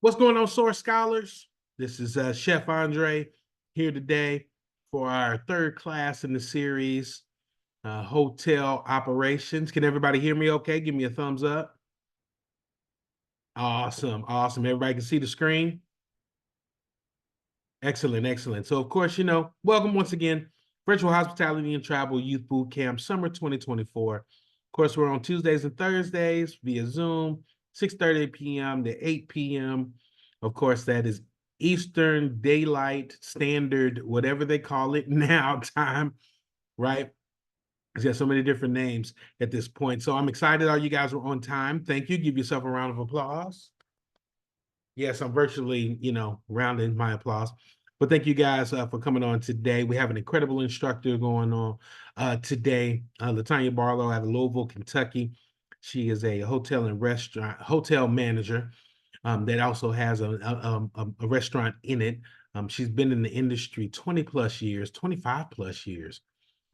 What's going on, Source Scholars? This is Chef Andre here today for our third class in the series, Hotel Operations. Can everybody hear me okay? Give me a thumbs up. Awesome, awesome. Everybody can see the screen? Excellent, excellent. So, of course, welcome once again, Virtual Hospitality and Travel Youth Bootcamp Summer 2024. Of course, we're on Tuesdays and Thursdays via Zoom, 6:30 p.m. to 8 p.m. Of course, that is Eastern Daylight Standard, whatever they call it now, time, right? It's got so many different names at this point. So I'm excited all you guys were on time. Thank you. Give yourself a round of applause. Yes, I'm virtually, rounding my applause. But thank you guys for coming on today. We have an incredible instructor going on today, Latonya Barlow out of Louisville, Kentucky. She is a hotel and restaurant hotel manager that also has a restaurant in it. She's been in the industry 20 plus years, 25 plus years,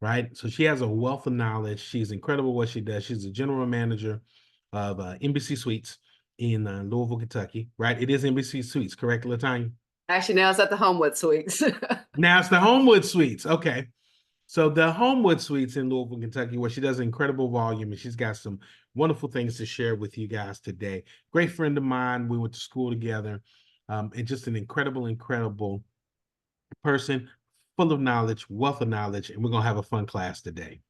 right? So she has a wealth of knowledge. She's incredible what she does. She's a general manager of Embassy Suites in Louisville, Kentucky, right? It is Embassy Suites, correct, Latonya? Actually, now it's at the Homewood Suites. Now it's the Homewood Suites. Okay. So the Homewood Suites in Louisville, Kentucky, where she does incredible volume, and she's got some wonderful things to share with you guys today. Great friend of mine. We went to school together, and just an incredible person, full of knowledge, wealth of knowledge, and we're going to have a fun class today.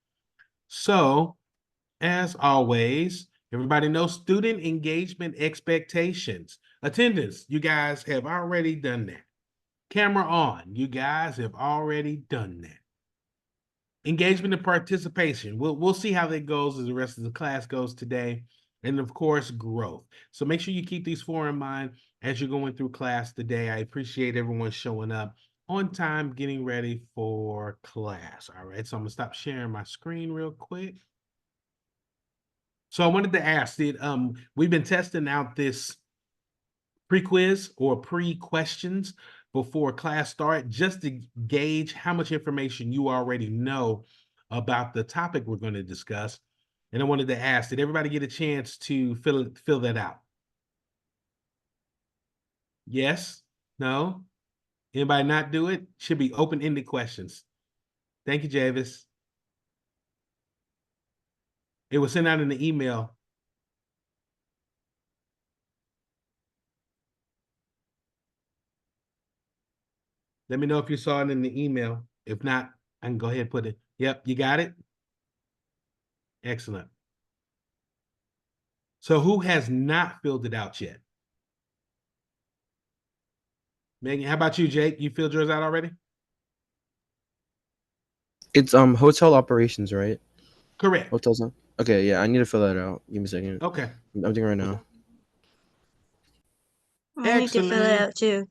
So, as always, everybody knows student engagement expectations. Attendance, you guys have already done that. Camera on, you guys have already done that. Engagement and participation, we'll see how that goes as the rest of the class goes today. And of course, growth. So make sure you keep these four in mind as you're going through class today. I appreciate everyone showing up on time, getting ready for class. All right, so I'm gonna stop sharing my screen real quick. So I wanted to ask, we've been testing out this pre-quiz or pre-questions before class start, just to gauge how much information you already know about the topic we're going to discuss. And I wanted to ask, did everybody get a chance to fill that out? Yes? No? Anybody not do it? Should be open-ended questions. Thank you, Javis. It was sent out in the email. Let me know if you saw it in the email. If not, I can go ahead and put it. Yep, you got it? Excellent. So who has not filled it out yet? Megan, how about you, Jake? You filled yours out already? It's hotel operations, right? Correct. Hotels. Okay, yeah, I need to fill that out. Give me a second. Okay. I'm doing it right now. I need to fill it out too.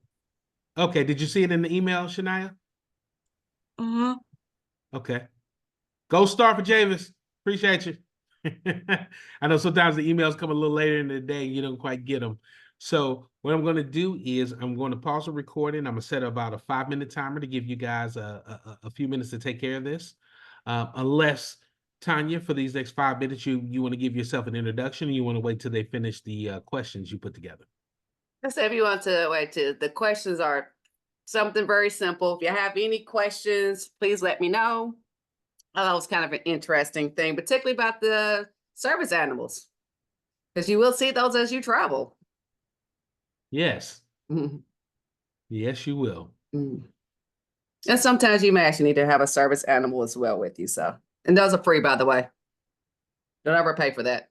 Okay, did you see it in the email, Shania? Mm-hmm. Okay. Go star for Javis. Appreciate you. I know sometimes the emails come a little later in the day, you don't quite get them. So what I'm going to do is I'm going to pause the recording. I'm going to set about a 5-minute timer to give you guys a few minutes to take care of this. Unless, Tanya, for these next 5 minutes, you want to give yourself an introduction, and you want to wait till they finish the questions you put together. So if you want to wait to, the questions are something very simple. If you have any questions, please let me know. That was kind of an interesting thing, particularly about the service animals, because you will see those as you travel. Yes. Mm-hmm. Yes, you will. Mm-hmm. And sometimes you may actually need to have a service animal as well with you. So, and those are free, by the way. Don't ever pay for that.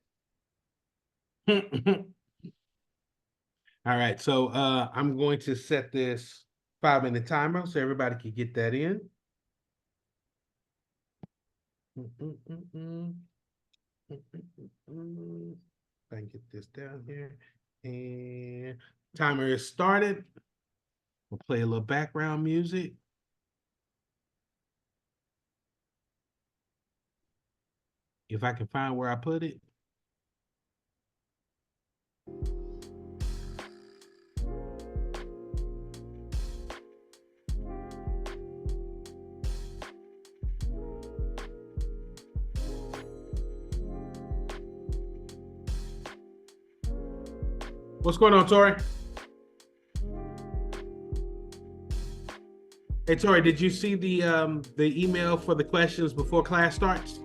All right, so I'm going to set this 5-minute timer so everybody can get that in. I can get this down here, and timer is started. We'll play a little background music. If I can find where I put it. What's going on, Tori? Hey Tori, did you see the email for the questions before class starts?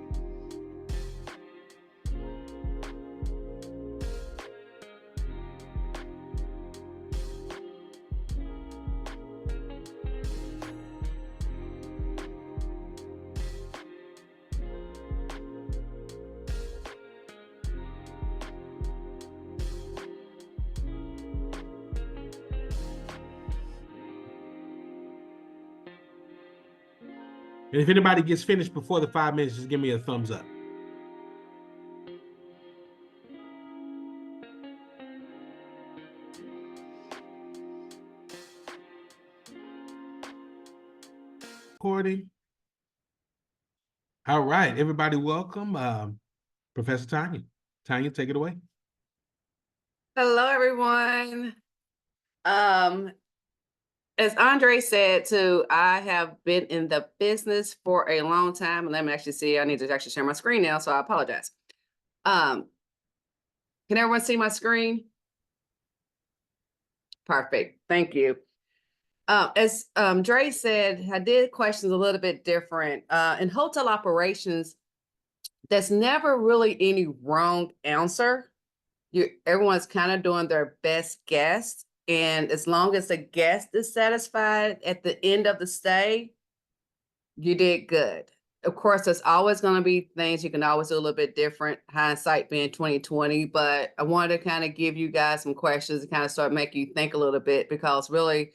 And if anybody gets finished before the 5 minutes, just give me a thumbs up. Recording. All right, everybody, welcome. Professor Tanya. Tanya, take it away. Hello, everyone. As Andre said too, I have been in the business for a long time. And let me actually see, I need to actually share my screen now, so I apologize. Can everyone see my screen? Perfect, thank you. As Dre said, I did questions a little bit different. In hotel operations, there's never really any wrong answer. Everyone's kind of doing their best guess. And as long as the guest is satisfied at the end of the stay, you did good. Of course, there's always going to be things you can always do a little bit different, hindsight being 2020, but I wanted to kind of give you guys some questions and kind of start making you think a little bit, because really,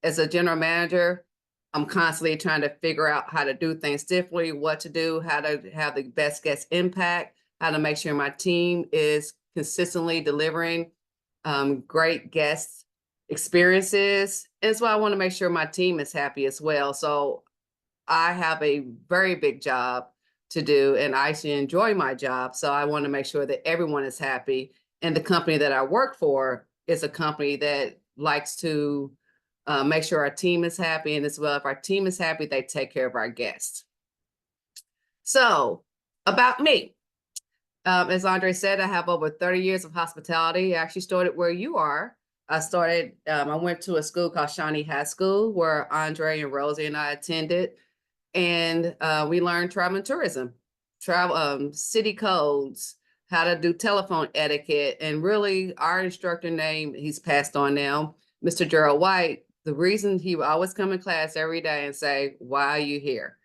as a general manager, I'm constantly trying to figure out how to do things differently, what to do, how to have the best guest impact, how to make sure my team is consistently delivering great guest experiences. And so I want to make sure my team is happy as well. So I have a very big job to do, and I actually enjoy my job. So I want to make sure that everyone is happy. And the company that I work for is a company that likes to make sure our team is happy. And as well, if our team is happy, they take care of our guests. So about me. As Andre said, I have over 30 years of hospitality. I actually started where you are. I went to a school called Shawnee High School, where Andre and Rosie and I attended. And we learned travel and tourism, city codes, how to do telephone etiquette. And really, our instructor name, he's passed on now, Mr. Gerald White, the reason he would always come in class every day and say, "Why are you here?"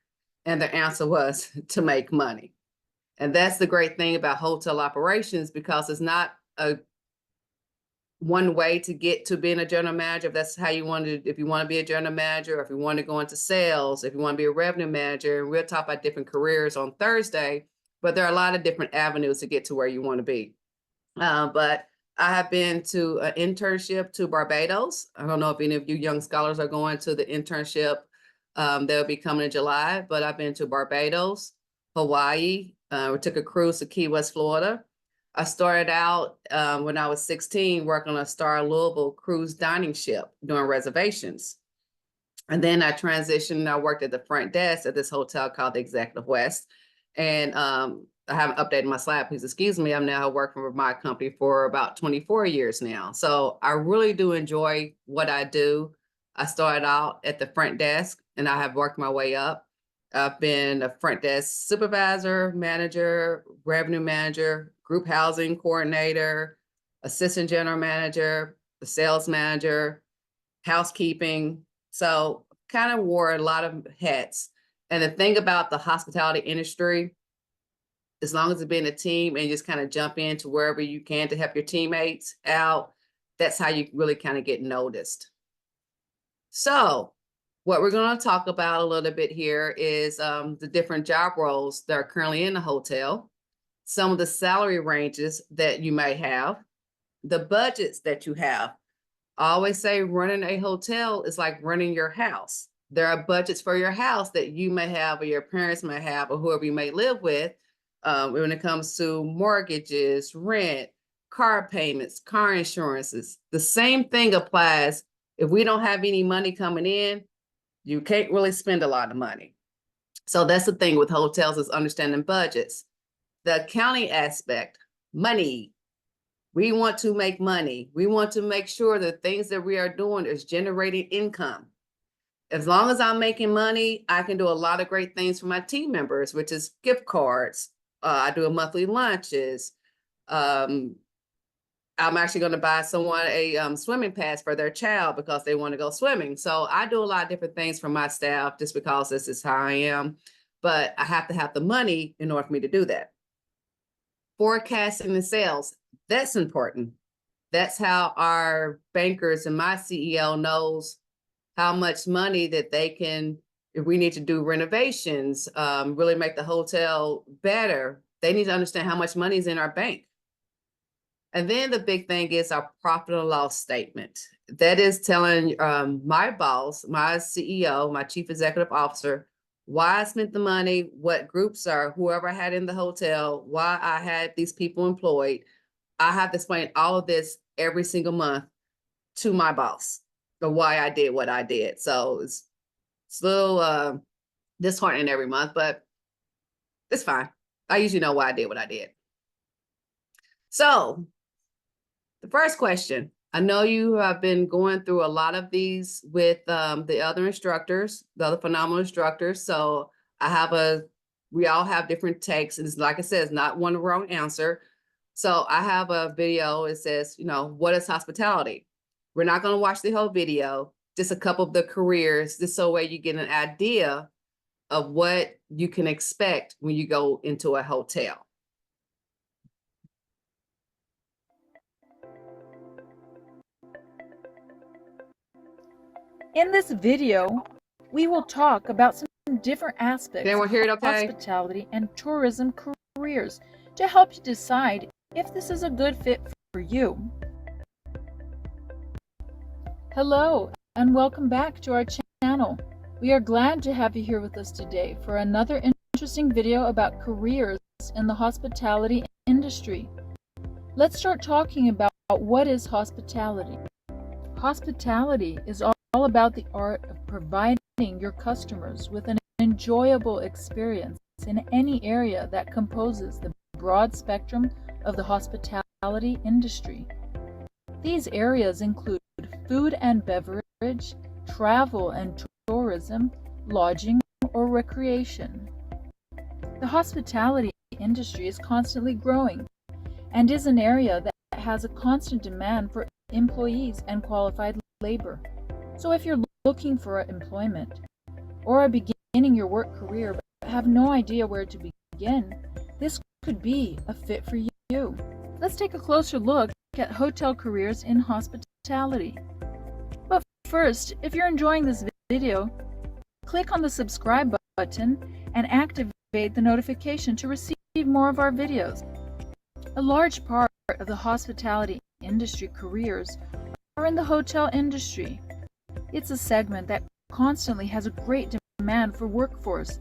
And the answer was to make money. And that's the great thing about hotel operations, because it's not a one way to get to being a general manager. If that's how you want to, if you want to be a general manager, or if you want to go into sales, if you want to be a revenue manager, and we'll talk about different careers on Thursday, but there are a lot of different avenues to get to where you want to be. But I have been to an internship to Barbados. I don't know if any of you young scholars are going to the internship. They'll be coming in July, but I've been to Barbados, Hawaii. We took a cruise to Key West, Florida. I started out when I was 16 working on a Star Louisville cruise dining ship doing reservations. And then I transitioned and I worked at the front desk at this hotel called the Executive West. And I haven't updated my slide, please excuse me. I'm now working for my company for about 24 years now. So I really do enjoy what I do. I started out at the front desk and I have worked my way up. I've been a front desk supervisor, manager, revenue manager, group housing coordinator, assistant general manager, the sales manager, housekeeping. So kind of wore a lot of hats. And the thing about the hospitality industry, as long as it's been a team and you just kind of jump into wherever you can to help your teammates out, that's how you really kind of get noticed. So what we're going to talk about a little bit here is the different job roles that are currently in the hotel, some of the salary ranges that you may have, the budgets that you have. I always say running a hotel is like running your house. There are budgets for your house that you may have, or your parents may have, or whoever you may live with, when it comes to mortgages, rent, car payments, car insurances. The same thing applies. If we don't have any money coming in, you can't really spend a lot of money. So that's the thing with hotels, is understanding budgets. The accounting aspect, money. We want to make money. We want to make sure that things that we are doing is generating income. as long as I'm making money, I can do a lot of great things for my team members, which is gift cards. I do a monthly lunches. I'm actually going to buy someone a swimming pass for their child because they want to go swimming. So I do a lot of different things for my staff just because this is how I am. But I have to have the money in order for me to do that. Forecasting and sales, that's important. That's how our bankers and my CEO knows how much money that they can, if we need to do renovations, really make the hotel better, they need to understand how much money is in our bank. And then the big thing is our profit and loss statement. That is telling my boss, my CEO, my chief executive officer, why I spent the money, what groups are, whoever I had in the hotel, why I had these people employed. I have to explain all of this every single month to my boss, or why I did what I did. So it's a little disheartening every month, but it's fine. I usually know why I did what I did. So the first question, I know you have been going through a lot of these with the other instructors, the other phenomenal instructors. So we all have different takes. And it's, like I said, it's not one wrong answer. So I have a video. It says, what is hospitality? We're not going to watch the whole video, just a couple of the careers, just so way you get an idea of what you can expect when you go into a hotel. In this video, we will talk about some different aspects Everyone hear it of okay? hospitality and tourism careers to help you decide if this is a good fit for you. Hello, and welcome back to our channel. We are glad to have you here with us today for another interesting video about careers in the hospitality industry. Let's start talking about what is hospitality. Hospitality is all about the art of providing your customers with an enjoyable experience in any area that composes the broad spectrum of the hospitality industry. These areas include food and beverage, travel and tourism, lodging, or recreation. The hospitality industry is constantly growing and is an area that has a constant demand for employees and qualified labor. So if you're looking for employment or are beginning your work career but have no idea where to begin, this could be a fit for you. Let's take a closer look at hotel careers in hospitality. But first, if you're enjoying this video, click on the subscribe button and activate the notification to receive more of our videos. A large part of the hospitality industry careers are in the hotel industry. It's a segment that constantly has a great demand for workforce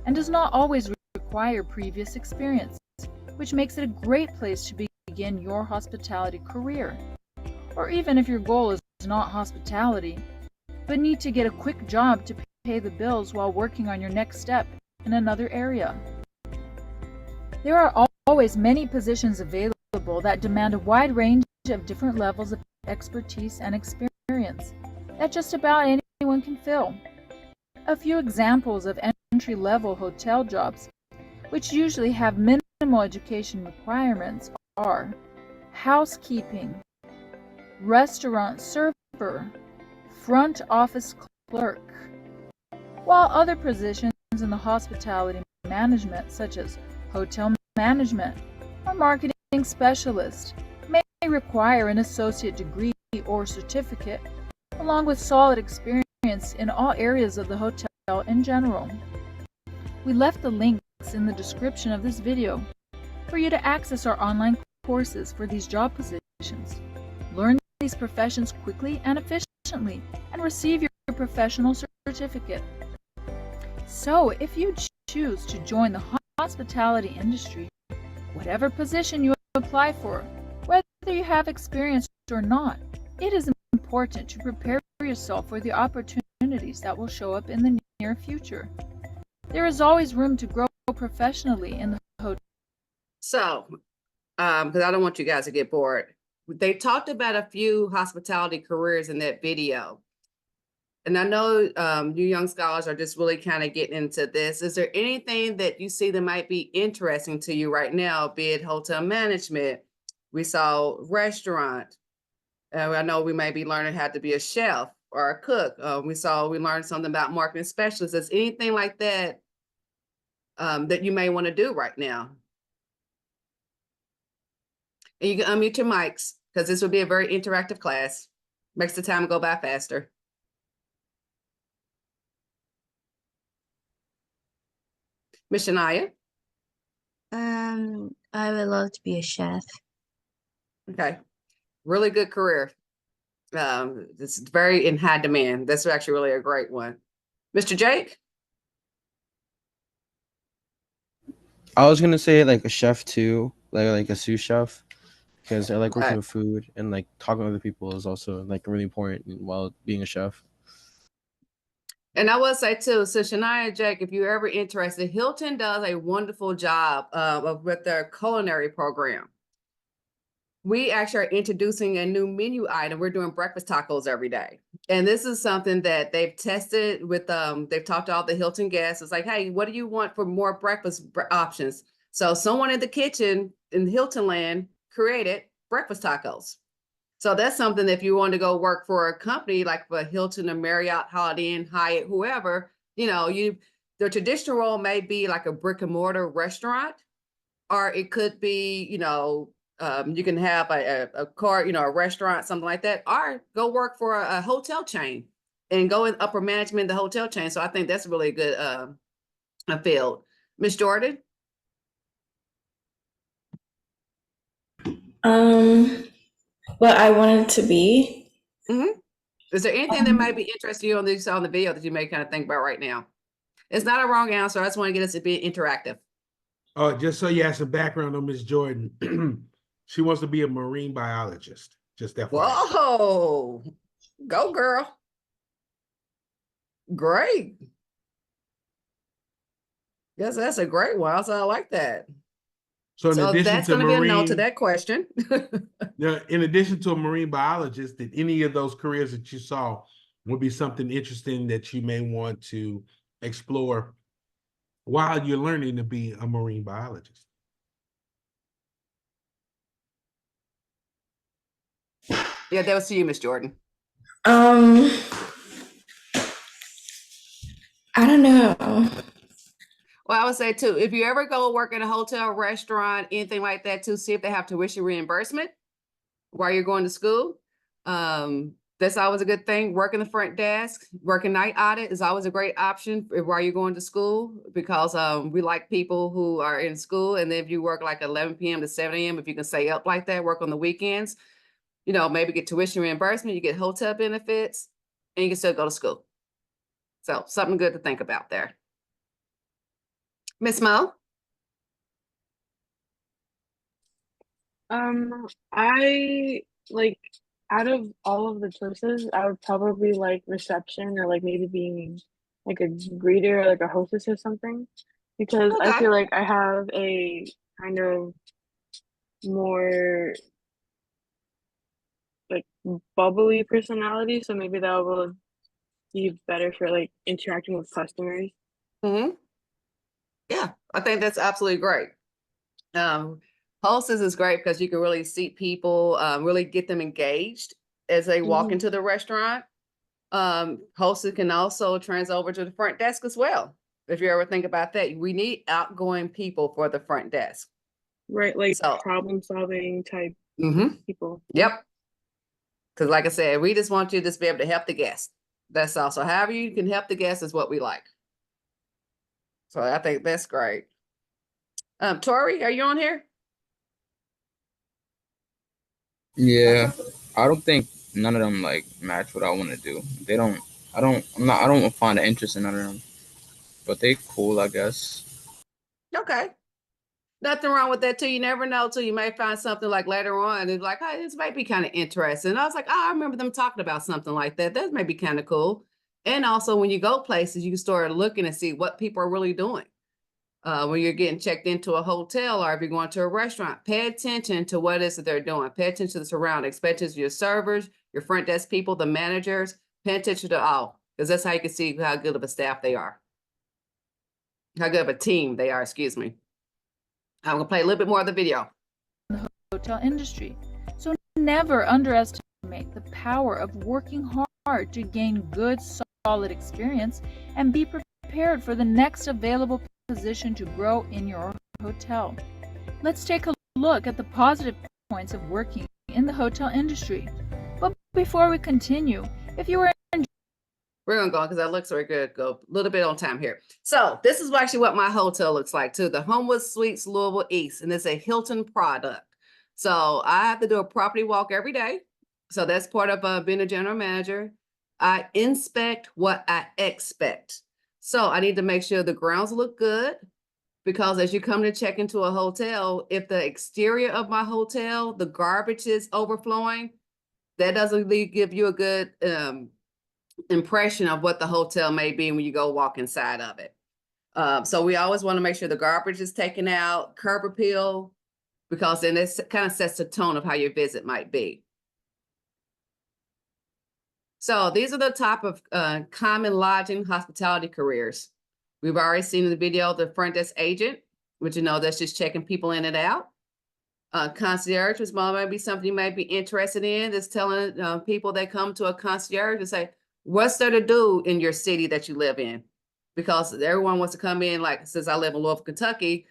and does not always require previous experience, which makes it a great place to begin your hospitality career. Or even if your goal is not hospitality, but need to get a quick job to pay the bills while working on your next step in another area. There are always many positions available that demand a wide range of different levels of expertise and experience that just about anyone can fill. A few examples of entry-level hotel jobs, which usually have minimal education requirements, are housekeeping, restaurant server, front office clerk, while other positions in the hospitality management, such as hotel management or marketing specialist, may require an associate degree or certificate, along with solid experience in all areas of the hotel in general. We left the links in the description of this video for you to access our online courses for these job positions. Learn these professions quickly and efficiently and receive your professional certificate. So if you choose to join the hospitality industry, whatever position you apply for, whether you have experience or not, it is important to prepare yourself for the opportunities that will show up in the near future. There is always room to grow professionally in the hotel. So, because I don't want you guys to get bored, they talked about a few hospitality careers in that video. And I know you young scholars are just really kind of getting into this. Is there anything that you see that might be interesting to you right now, be it hotel management? We saw restaurant. I know we may be learning how to be a chef or a cook. We learned something about marketing specialists. Is anything like that that you may want to do right now? And you can unmute your mics because this will be a very interactive class. Makes the time go by faster. Miss Shania? I would love to be a chef. Okay. Really good career. It's very in high demand. That's actually really a great one. Mr. Jake? I was gonna say like a chef too, like a sous chef, because I like working Okay. with food and like talking to other people is also like really important while being a chef. And I will say too, so Shania and Jake, if you're ever interested, Hilton does a wonderful job with their culinary program. We actually are introducing a new menu item. We're doing breakfast tacos every day. And this is something that they've tested with, they've talked to all the Hilton guests. It's like, hey, what do you want for more breakfast options? So someone in the kitchen in Hilton land created breakfast tacos. So that's something that if you want to go work for a company like for Hilton or Marriott, Holiday Inn, Hyatt, whoever, the traditional role may be like a brick and mortar restaurant, or it could be, you can have a car, a restaurant, something like that, or go work for a hotel chain and go in upper management of the hotel chain. So I think that's really a good field. Miss Jordan? What I wanted to be. Is there anything that might be interesting you on the video that you may kind of think about right now? It's not a wrong answer. I just want to get us to be interactive. Oh, just so you have some background on Miss Jordan, she wants to be a marine biologist. Just that. Whoa, go girl. Great. Yes, that's a great one. So I like that. So that's going to be a no to that question. In addition to a marine biologist, did any of those careers that you saw would be something interesting that you may want to explore while you're learning to be a marine biologist? Yeah, that was to you, Miss Jordan. I don't know. Well, I would say too, if you ever go work at a hotel, restaurant, anything like that, to see if they have tuition reimbursement while you're going to school. That's always a good thing. Working the front desk, working night audit is always a great option while you're going to school, because we like people who are in school. And then if you work like 11 p.m. to 7 a.m., if you can stay up like that, work on the weekends, maybe get tuition reimbursement, you get hotel benefits, and you can still go to school. So something good to think about there. Miss Mo? I like, out of all of the choices, I would probably like reception, or like maybe being like a greeter or like a hostess or something, because I Okay. feel like I have a kind of more like bubbly personality, so maybe that will be better for like interacting with customers. Yeah, I think that's absolutely great. Hostess is great because you can really seat people, really get them engaged as they walk into the restaurant. Hostess can also trans over to the front desk as well. If you ever think about that, we need outgoing people for the front desk. Right, like So, problem solving type people. Yep. Because like I said, we just want you to just be able to help the guests. That's also however you can help the guests is what we like. So I think that's great. Tori, are you on here? Yeah, I don't think none of them like match what I want to do. I don't find an interest in none of them, but they cool, I guess. Okay. Nothing wrong with that too. You never know till you may find something like later on and it's like, hey, this might be kind of interesting. And I was like, oh, I remember them talking about something like that. That may be kind of cool. And also when you go places, you can start looking and see what people are really doing. When you're getting checked into a hotel or if you're going to a restaurant, pay attention to what it is that they're doing. Pay attention to the surroundings, pay attention to your servers, your front desk people, the managers, pay attention to all. because that's how you can see how good of a staff they are. How good of a team they are, excuse me. I'm gonna play a little bit more of the video. Hotel industry. So never underestimate the power of working hard to gain good, solid experience and be prepared for the next available position to grow in your hotel. Let's take a look at the positive points of working in the hotel industry. But before we continue, if you were We're gonna go because that looks very good. Go a little bit on time here. So this is actually what my hotel looks like too. The Homewood Suites Louisville East, and it's a Hilton product. So I have to do a property walk every day. So that's part of being a general manager. I inspect what I expect. So I need to make sure the grounds look good, because as you come to check into a hotel, if the exterior of my hotel, the garbage is overflowing, that doesn't really give you a good impression of what the hotel may be when you go walk inside of it. So we always want to make sure the garbage is taken out, curb appeal, because then it kind of sets the tone of how your visit might be. So these are the type of common lodging hospitality careers. We've already seen in the video the front desk agent, which that's just checking people in and out. Concierge, which might be something you might be interested in, is telling people that come to a concierge and say, what's there to do in your city that you live in? Because everyone wants to come in, like, since I live in Louisville, Kentucky,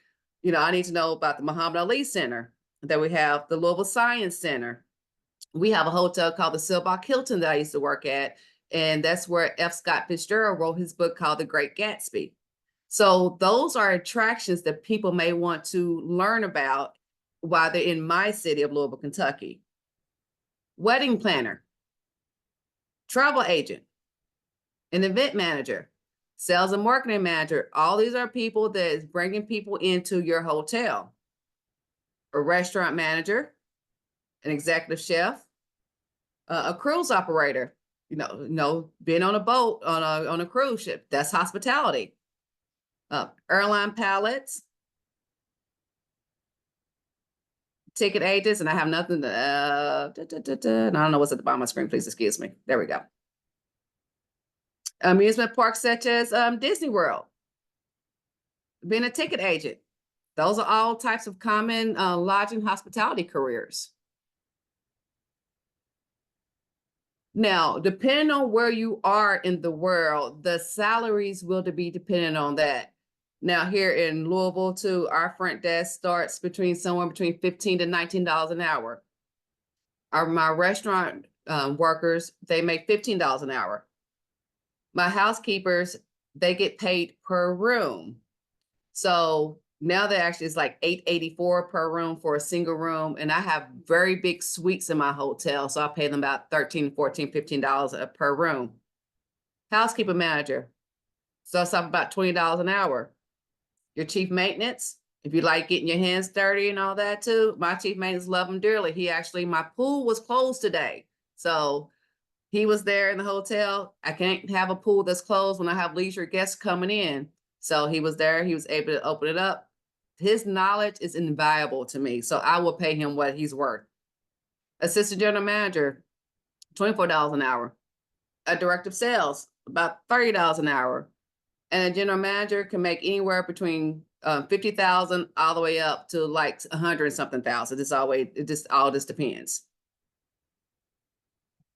I need to know about the Muhammad Ali Center, that we have the Louisville Science Center. We have a hotel called the Silbach Hilton that I used to work at, and that's where F. Scott Fitzgerald wrote his book called The Great Gatsby. So those are attractions that people may want to learn about while they're in my city of Louisville, Kentucky. Wedding planner, travel agent, an event manager, sales and marketing manager. All these are people that is bringing people into your hotel. A restaurant manager, an executive chef, a cruise operator, being on a boat, on a cruise ship, that's hospitality. Airline pilots, ticket agents, and I have nothing to, and I don't know what's at the bottom of my screen, please excuse me. There we go. Amusement parks such as Disney World, being a ticket agent. Those are all types of common lodging hospitality careers. Now, depending on where you are in the world, the salaries will be dependent on that. Now, here in Louisville, too, our front desk starts somewhere between $15 to $19 an hour. My restaurant workers, they make $15 an hour. My housekeepers, they get paid per room. So now they actually is like $8.84 per room for a single room. And I have very big suites in my hotel. So I pay them about $13, $14, $15 per room. Housekeeper manager, so it's up about $20 an hour. Your chief maintenance, if you like getting your hands dirty and all that too, my chief maintenance love him dearly. My pool was closed today. So he was there in the hotel. I can't have a pool that's closed when I have leisure guests coming in. So he was there. He was able to open it up. His knowledge is invaluable to me. So I will pay him what he's worth. Assistant general manager, $24 an hour. A director of sales, about $30 an hour. And a general manager can make anywhere between 50,000 all the way up to like 100 something thousand. It just all depends.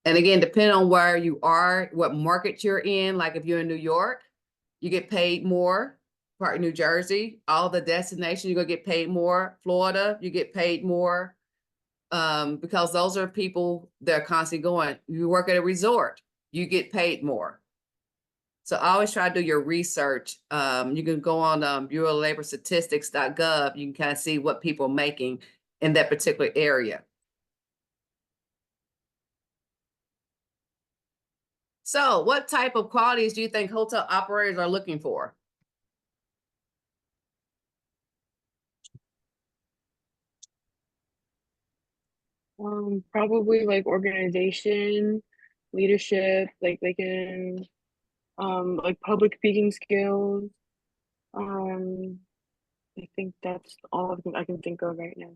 And again, depending on where you are, what market you're in, like if you're in New York, you get paid more. Part of New Jersey, all the destinations, you're gonna get paid more. Florida, you get paid more because those are people that are constantly going. You work at a resort, you get paid more. So I always try to do your research. You can go on Bureau of Labor Statistics.gov. You can kind of see what people are making in that particular area. So what type of qualities do you think hotel operators are looking for? Probably like organization, leadership, like they can like public speaking skills. I think that's all I can think of right now.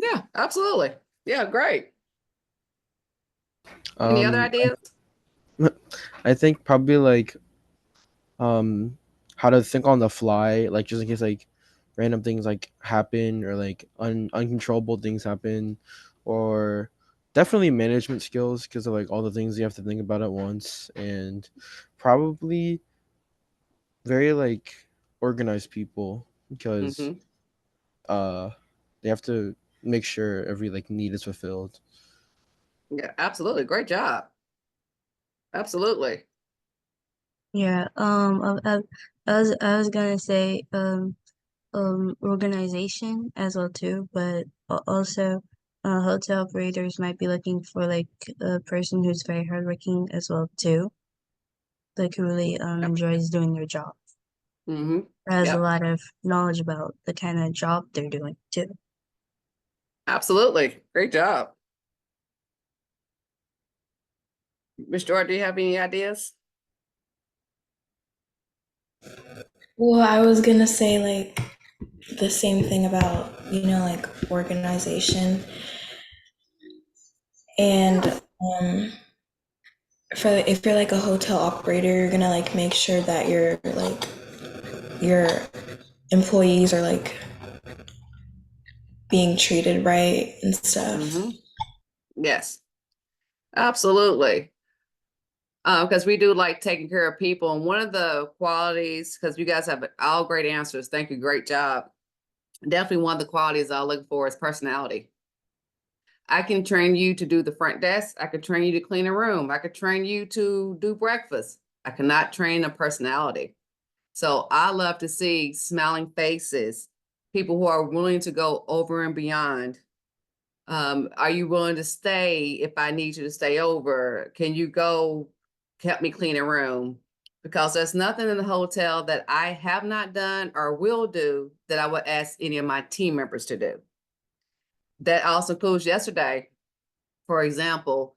Yeah, absolutely. Yeah, great. Any other ideas? I think probably like how to think on the fly, like just in case like random things like happen or like uncontrollable things happen, or definitely management skills because of like all the things you have to think about at once, and probably very like organized people because Mm-hmm. uh they have to make sure every like need is fulfilled. Yeah, absolutely. Great job. Absolutely. Yeah. I was gonna say organization as well too, but also hotel operators might be looking for like a person who's very hardworking as well too, like who really Yep. enjoys doing their job, Mm-hmm. has a Yep. lot of knowledge about the kind of job they're doing too. Absolutely. Great job. Ms. Jordan, do you have any ideas? Well, I was gonna say like the same thing about, like organization and for if you're like a hotel operator, you're gonna like make sure that your employees are like being treated right and stuff. Mm-hmm. Yes, absolutely. Because we do like taking care of people. And one of the qualities, because you guys have all great answers. Thank you. Great job. Definitely one of the qualities I look for is personality. I can train you to do the front desk. I could train you to clean a room. I could train you to do breakfast. I cannot train a personality. So I love to see smiling faces, people who are willing to go over and beyond. Are you willing to stay if I need you to stay over? Can you go help me clean a room? Because there's nothing in the hotel that I have not done or will do that I would ask any of my team members to do. That also includes yesterday, for example.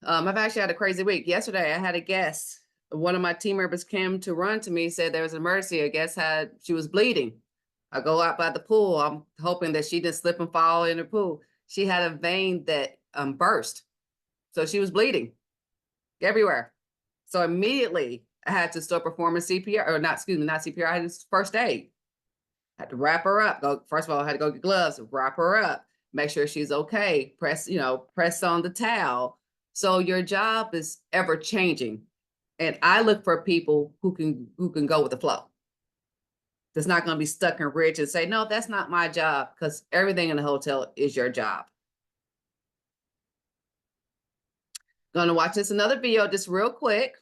I've actually had a crazy week. Yesterday, I had a guest. One of my team members came to run to me, said there was an emergency. A guest she was bleeding. I go out by the pool. I'm hoping that she didn't slip and fall in the pool. She had a vein that burst. So she was bleeding everywhere. So immediately I had to start performing CPR, or not, excuse me, not CPR, I had to first aid. I had to wrap her up. First of all, I had to go get gloves, wrap her up, make sure she's okay, press on the towel. So your job is ever changing. And I look for people who can go with the flow. That's not going to be stuck and rigid and say, no, that's not my job, because everything in the hotel is your job. Going to watch this another video just real quick.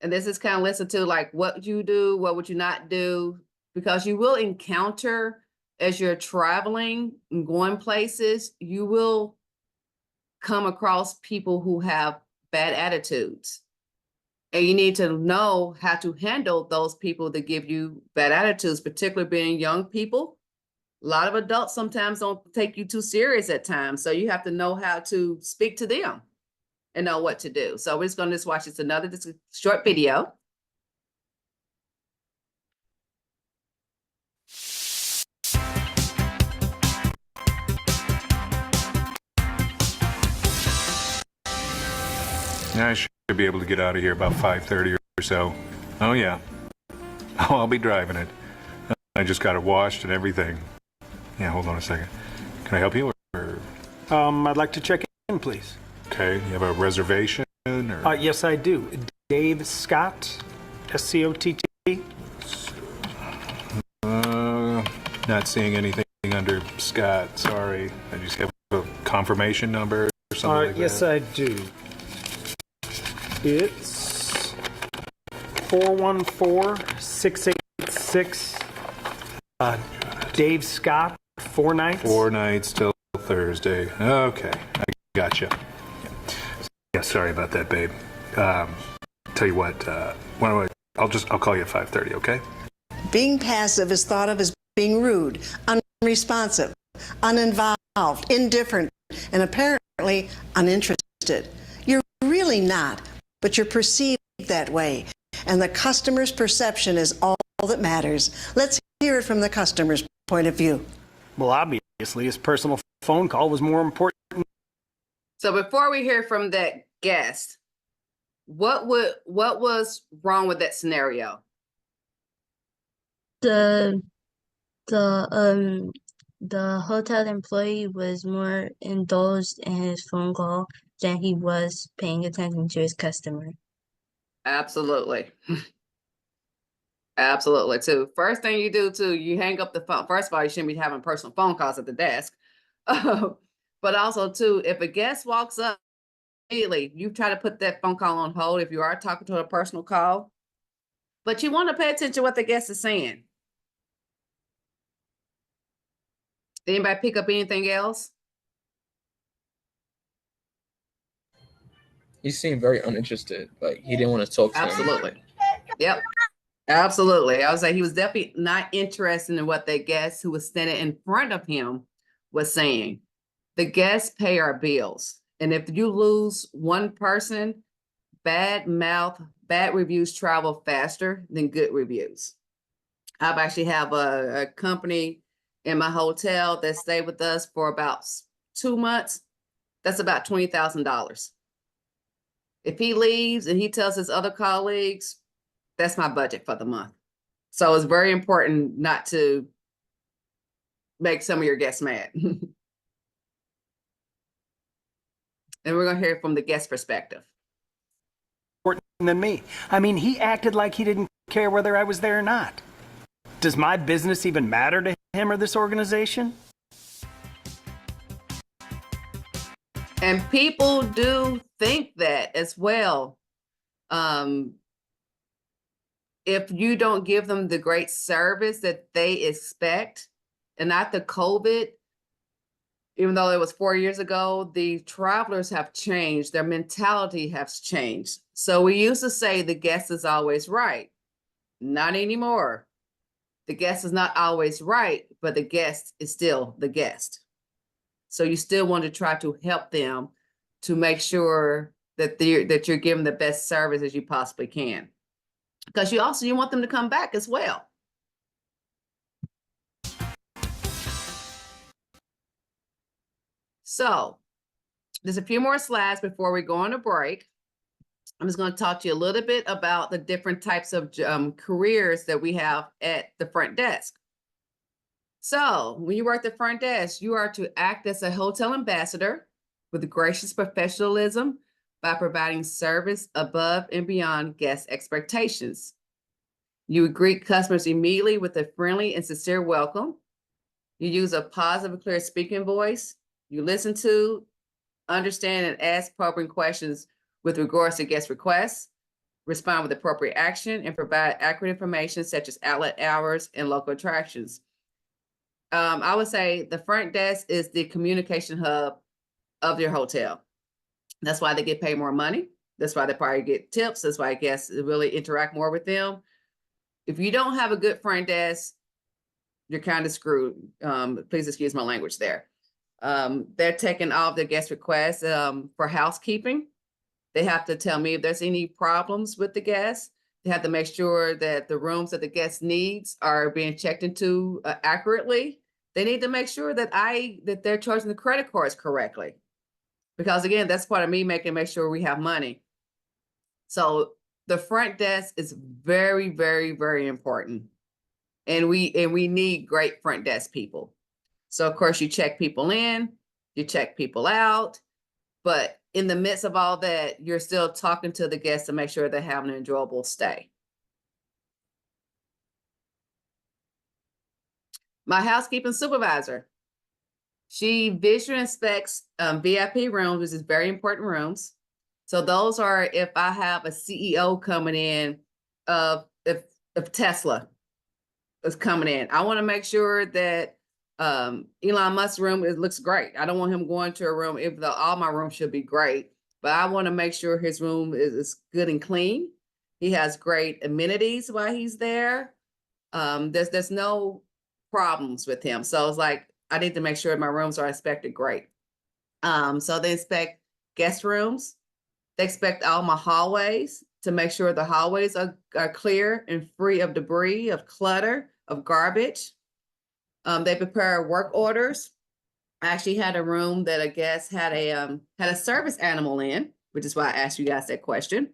And this is kind of listen to like what you do, what would you not do, because you will encounter as you're traveling and going places, you will come across people who have bad attitudes. And you need to know how to handle those people that give you bad attitudes, particularly being young people. A lot of adults sometimes don't take you too serious at times. So you have to know how to speak to them and know what to do. So we're just going to watch this another short video. I should be able to get out of here about 5:30 or so. Oh, yeah. Oh, I'll be driving it. I just got it washed and everything. Yeah, hold on a second. Can I help you? Or... I'd like to check in, please. Okay, you have a reservation? Or... Yes, I do. Dave Scott, S-C-O-T-T. Not seeing anything under Scott, sorry. I just have a confirmation number or something like yes, that. I do. It's 414-686. Dave Scott, 4 nights. 4 nights till Thursday. Okay, I gotcha. Yeah, sorry about that, babe. Tell you what, I'll call you at 5:30, okay? Being passive is thought of as being rude, unresponsive, uninvolved, indifferent, and apparently uninterested. You're really not, but you're perceived that way, and the customer's perception is all that matters. Let's hear it from the customer's point of view. Well, obviously, his personal phone call was more important. So before we hear from that guest, what was wrong with that scenario? The the hotel employee was more indulged in his phone call than he was paying attention to his customer. Absolutely. Absolutely, too. First thing you do, too, you hang up the phone. First of all, you shouldn't be having personal phone calls at the desk. But also, too, if a guest walks up immediately, you try to put that phone call on hold if you are talking to a personal call. But you want to pay attention to what the guest is saying. Anybody pick up anything else? He seemed very uninterested. Like he didn't want to talk to him. Absolutely. Yep. Absolutely. I would say he was definitely not interested in what the guest who was standing in front of him was saying. The guests pay our bills. And if you lose one person, bad reviews travel faster than good reviews. I've actually have a company in my hotel that stayed with us for about 2 months. That's about $20,000. If he leaves and he tells his other colleagues, that's my budget for the month. So it's very important not to make some of your guests mad. And we're going to hear from the guest perspective. Important than me. I mean, he acted like he didn't care whether I was there or not. Does my business even matter to him or this organization? And people do think that as well. If you don't give them the great service that they expect, and after COVID, even though it was 4 years ago, the travelers have changed. Their mentality has changed. So we used to say the guest is always right. Not anymore. The guest is not always right, but the guest is still the guest. So you still want to try to help them to make sure that you're giving the best service as you possibly can. Because you want them to come back as well. So there's a few more slides before we go on a break. I'm just going to talk to you a little bit about the different types of careers that we have at the front desk. So when you work at the front desk, you are to act as a hotel ambassador with gracious professionalism by providing service above and beyond guest expectations. You would greet customers immediately with a friendly and sincere welcome. You use a positive and clear speaking voice. You listen to, understand, and ask appropriate questions with regards to guest requests, respond with appropriate action, and provide accurate information such as outlet hours and local attractions. I would say the front desk is the communication hub of your hotel. That's why they get paid more money. That's why they probably get tips. That's why guests really interact more with them. If you don't have a good front desk, you're kind of screwed. Please excuse my language there. They're taking all of their guest requests for housekeeping. They have to tell me if there's any problems with the guests. They have to make sure that the rooms that the guest needs are being checked into accurately. They need to make sure that they're charging the credit cards correctly. Because again, that's part of me make sure we have money. So the front desk is very, very, very important. And we need great front desk people. So of course you check people in, you check people out, but in the midst of all that, you're still talking to the guests to make sure they're having an enjoyable stay. My housekeeping supervisor, she visually inspects VIP rooms, which is very important rooms. So those are if I have a CEO coming in, if Tesla is coming in, I want to make sure that Elon Musk's room looks great. I don't want him going to a room, even though all my rooms should be great, but I want to make sure his room is good and clean. He has great amenities while he's there. There's no problems with him. So it's like, I need to make sure my rooms are inspected great. So they inspect guest rooms. They inspect all my hallways to make sure the hallways are clear and free of debris, of clutter, of garbage. They prepare work orders. I actually had a room that a guest had a service animal in, which is why I asked you guys that question.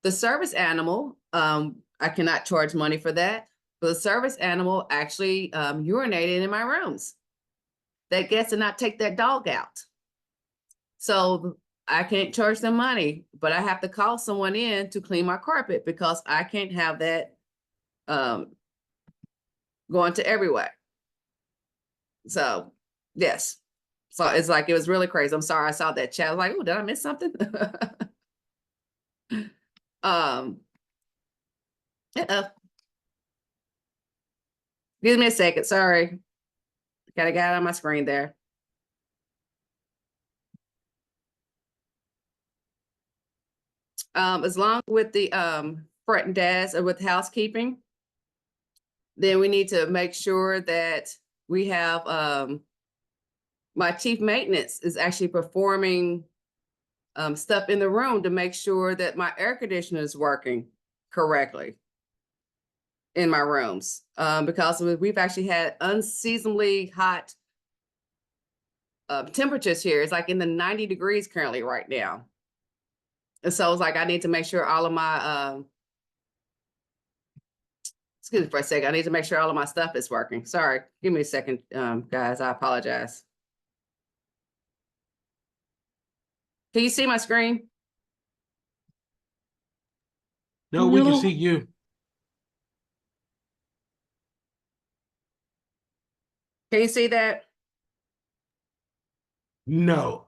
The service animal, I cannot charge money for that. But the service animal actually urinated in my rooms. That guest did not take that dog out. So I can't charge them money, but I have to call someone in to clean my carpet because I can't have that going to everywhere. So yes. So it's like, it was really crazy. I'm sorry, I saw that chat. I was like, oh, did I miss something? Give me a second, sorry. Gotta get out of my screen there. As long with the front desk and with housekeeping, then we need to make sure that we have my chief maintenance is actually performing stuff in the room to make sure that my air conditioner is working correctly in my rooms, because we've actually had unseasonably hot temperatures here. It's like in the 90 degrees currently right now. And so it's like, I need to make sure all of my, excuse me for a second, I need to make sure all of my stuff is working. Sorry, give me a second, guys, I apologize. Can you see my screen? No, we can see you. Can you see that? No,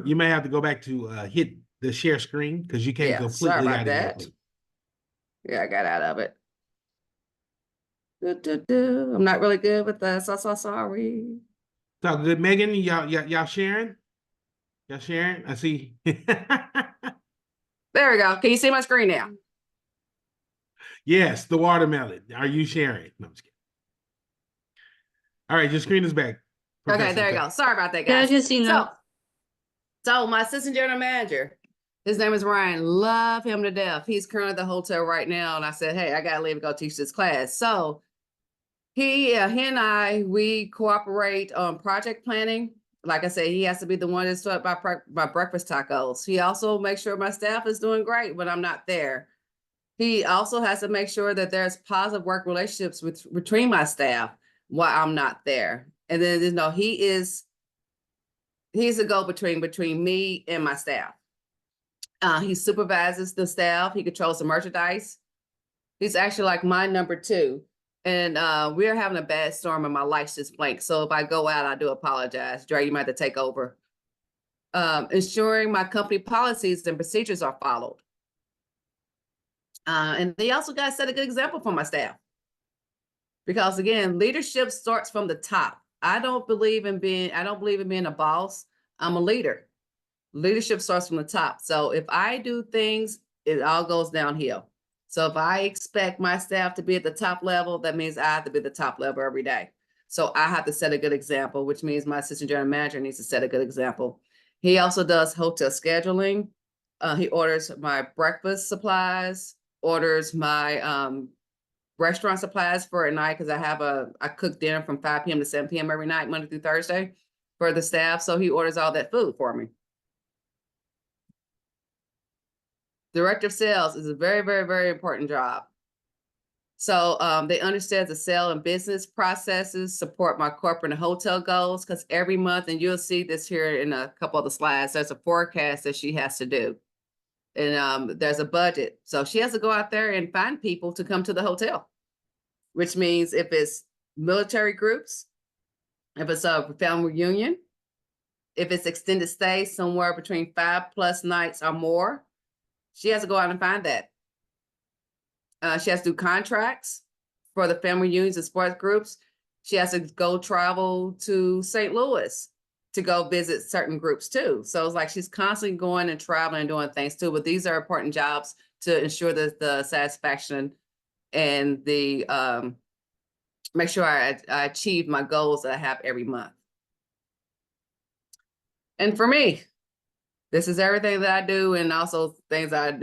you may have to go back to hit the share screen because you can't Yeah, sorry completely about out of that. it. Yeah, I got out of it. I'm not really good with the so sorry. It's all good. Megan, y'all sharing? Y'all sharing? I see. There we go. Can you see my screen now? Yes, the watermelon. Are you sharing? No, I'm just kidding. All right, your screen is back. Okay, there you go. Sorry about that, guys. Yeah, I can see now. So my assistant general manager, his name is Ryan. Love him to death. He's currently at the hotel right now. And I said, hey, I gotta leave and go teach this class. So he and I, we cooperate on project planning. Like I said, he has to be the one that sort my breakfast tacos. He also makes sure my staff is doing great when I'm not there. He also has to make sure that there's positive work relationships between my staff while I'm not there. And then, you know, he's a go-between between me and my staff. He supervises the staff. He controls the merchandise. He's actually like my number two. And we're having a bad storm and my light's just blank. So if I go out, I do apologize. Dre, you might have to take over. Ensuring my company policies and procedures are followed. And they also got to set a good example for my staff. Because again, leadership starts from the top. I don't believe in being a boss. I'm a leader. Leadership starts from the top. So if I do things, it all goes downhill. So if I expect my staff to be at the top level, that means I have to be at the top level every day. So I have to set a good example, which means my assistant general manager needs to set a good example. He also does hotel scheduling. He orders my breakfast supplies, orders my restaurant supplies for at night, because I cook dinner from 5 p.m. to 7 p.m. every night, Monday through Thursday for the staff. So he orders all that food for me. Director of sales is a very, very, very important job. So they understand the sale and business processes, support my corporate and hotel goals, because every month, and you'll see this here in a couple of the slides, there's a forecast that she has to do. And there's a budget. So she has to go out there and find people to come to the hotel, which means if it's military groups, if it's a family reunion, if it's extended stay somewhere between 5+ nights or more, she has to go out and find that. She has to do contracts for the family reunions and sports groups. She has to go travel to St. Louis to go visit certain groups too. So it's like she's constantly going and traveling and doing things too. But these are important jobs to ensure that the satisfaction and the make sure I achieve my goals that I have every month. And for me, this is everything that I do, and also things a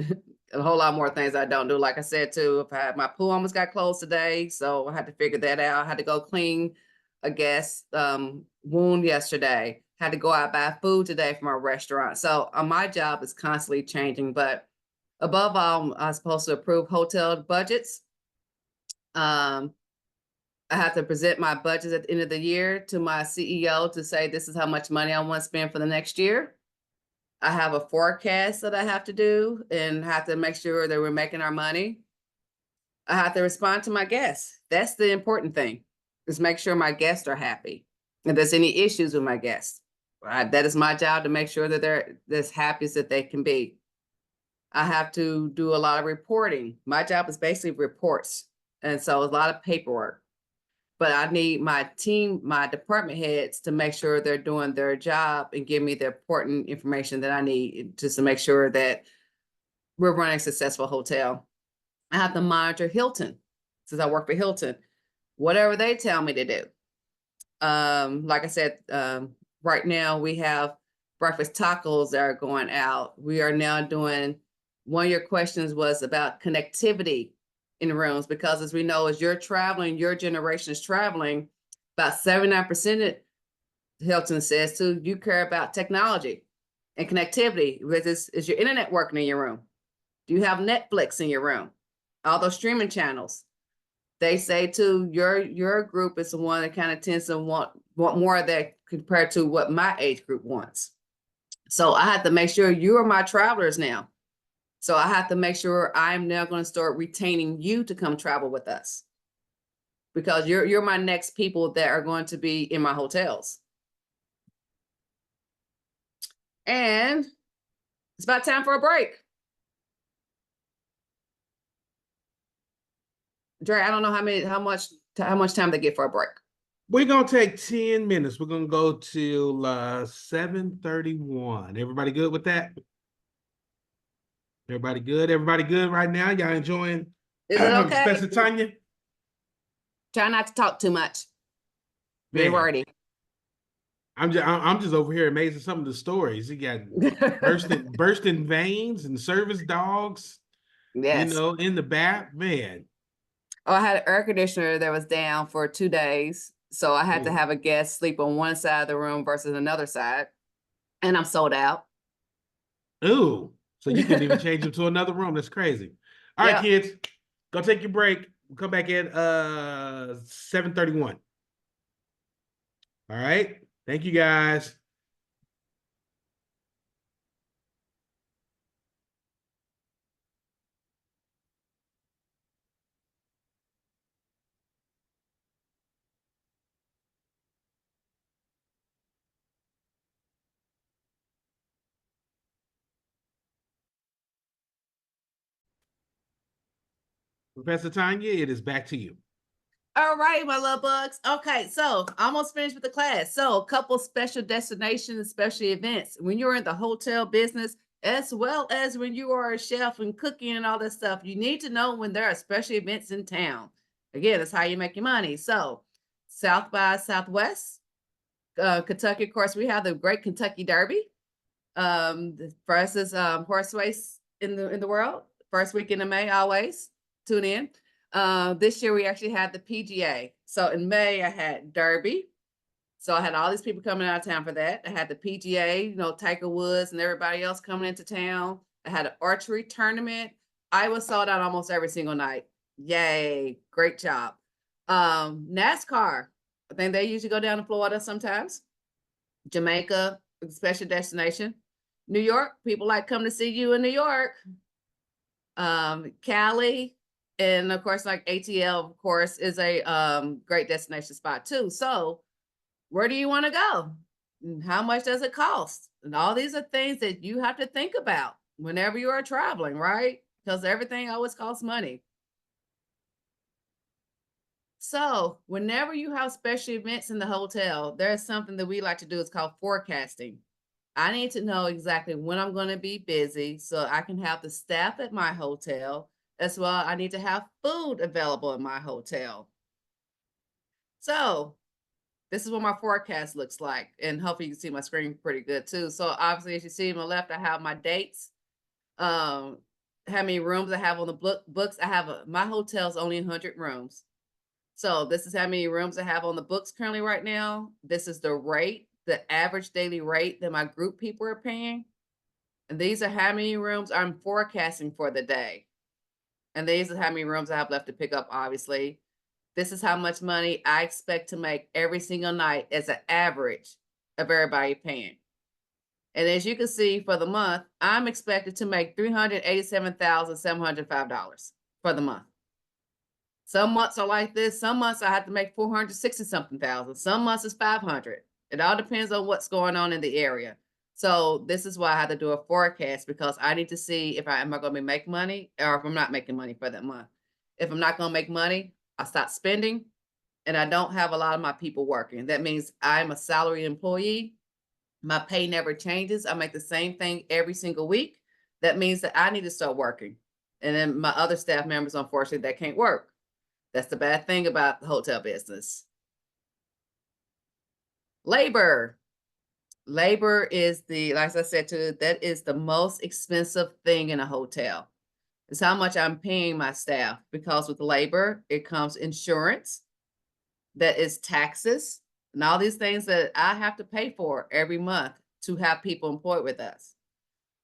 whole lot more things I don't do. Like I said too, if my pool almost got closed today, so I had to figure that out. I had to go clean a guest wound yesterday. Had to go out buy food today from our restaurant. So my job is constantly changing, but Above all, I'm supposed to approve hotel budgets. I have to present my budgets at the end of the year to my CEO to say this is how much money I want to spend for the next year. I have a forecast that I have to do and have to make sure that we're making our money. I have to respond to my guests. That's the important thing, is make sure my guests are happy. If there's any issues with my guests, that is my job to make sure that they're as happy as that they can be. I have to do a lot of reporting. My job is basically reports. And so a lot of paperwork. But I need my team, my department heads to make sure they're doing their job and give me the important information that I need just to make sure that we're running a successful hotel. I have to monitor Hilton, since I work for Hilton, whatever they tell me to do. Like I said, right now we have breakfast tacos that are going out. We are now doing, one of your questions was about connectivity in rooms, because as we know, as you're traveling, your generation is traveling, about 79% of Hilton says too, you care about technology and connectivity. Is your internet working in your room? Do you have Netflix in your room? All those streaming channels. They say too, your group is the one that kind of tends to want more of that compared to what my age group wants. So I have to make sure you are my travelers now. So I have to make sure I'm now going to start retaining you to come travel with us, because you're my next people that are going to be in my hotels. And it's about time for a break. Dre, I don't know how much time they get for a break. We're gonna take 10 minutes. We're gonna go to 7:31. Everybody good with that? Everybody good? Everybody good right now? Y'all enjoying? Is it okay? Professor Tanya? Try not to talk too much. Be Man, wordy. I'm just over here amazed at some of the stories. You got bursting veins and service dogs, Yes. you know, in the bath, man. Oh, I had an air conditioner that was down for 2 days. So I had to Ooh. have a guest sleep on one side of the room versus another side. And I'm sold out. Ooh, so you couldn't even change them to another room. That's crazy. All right, Yep. kids, go take your break. We'll come back at 7:31. All right. Thank you, guys. Professor Tanya, it is back to you. All right, my love bugs. Okay, so almost finished with the class. So a couple special destinations, special events. When you're in the hotel business, as well as when you are a chef and cooking and all that stuff, you need to know when there are special events in town. Again, that's how you make your money. So South by Southwest, Kentucky, of course, we have the Great Kentucky Derby. The fastest horse race in the world. First weekend of May, always tune in. This year we actually had the PGA. So in May I had Derby. So I had all these people coming out of town for that. I had the PGA, you know, Tiger Woods and everybody else coming into town. I had an archery tournament. I was sold out almost every single night. Yay, great job. NASCAR. I think they usually go down to Florida sometimes. Jamaica, special destination. New York, people like come to see you in New York. Cali, and of course, like ATL, of course, is a great destination spot too. So where do you want to go? And how much does it cost? And all these are things that you have to think about whenever you are traveling, right? Because everything always costs money. So whenever you have special events in the hotel, there's something that we like to do. It's called forecasting. I need to know exactly when I'm going to be busy so I can have the staff at my hotel. As well, I need to have food available in my hotel. So this is what my forecast looks like. And hopefully you can see my screen pretty good too. So obviously, as you see on the left, I have my dates. How many rooms I have on the books. I have my hotel's only 100 rooms. So this is how many rooms I have on the books currently right now. This is the rate, the average daily rate that my group people are paying. And these are how many rooms I'm forecasting for the day. And these are how many rooms I have left to pick up, obviously. This is how much money I expect to make every single night as an average of everybody paying. And as you can see, for the month, I'm expected to make $387,705 for the month. Some months are like this. Some months I have to make 460 something thousand. Some months it's 500. It all depends on what's going on in the area. So this is why I have to do a forecast, because I need to see if am I going to make money or if I'm not making money for that month. If I'm not going to make money, I stop spending, and I don't have a lot of my people working. That means I'm a salaried employee. My pay never changes. I make the same thing every single week. That means that I need to start working. And then my other staff members, unfortunately, they can't work. That's the bad thing about the hotel business. Labor. Labor is like I said, that is the most expensive thing in a hotel. It's how much I'm paying my staff, because with labor, it comes insurance, that is taxes, and all these things that I have to pay for every month to have people employed with us.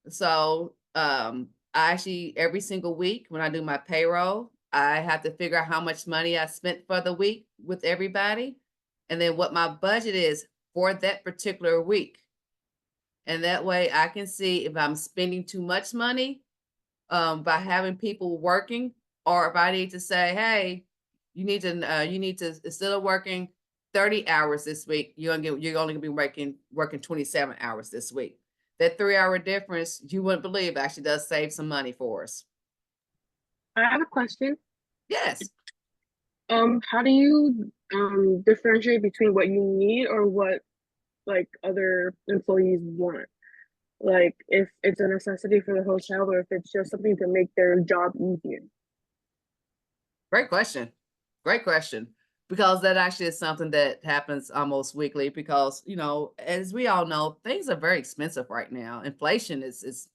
So I actually, every single week when I do my payroll, I have to figure out how much money I spent for the week with everybody, and then what my budget is for that particular week. And that way I can see if I'm spending too much money by having people working, or if I need to say, hey, you need to instead of working 30 hours this week, you're only gonna be working 27 hours this week. That 3-hour difference, you wouldn't believe, actually does save some money for us. I have a question. Yes. How do you differentiate between what you need or what like other employees want? Like if it's a necessity for the hotel or if it's just something to make their job easier? Great question. Great question. Because that actually is something that happens almost weekly, because, as we all know, things are very expensive right now. Inflation is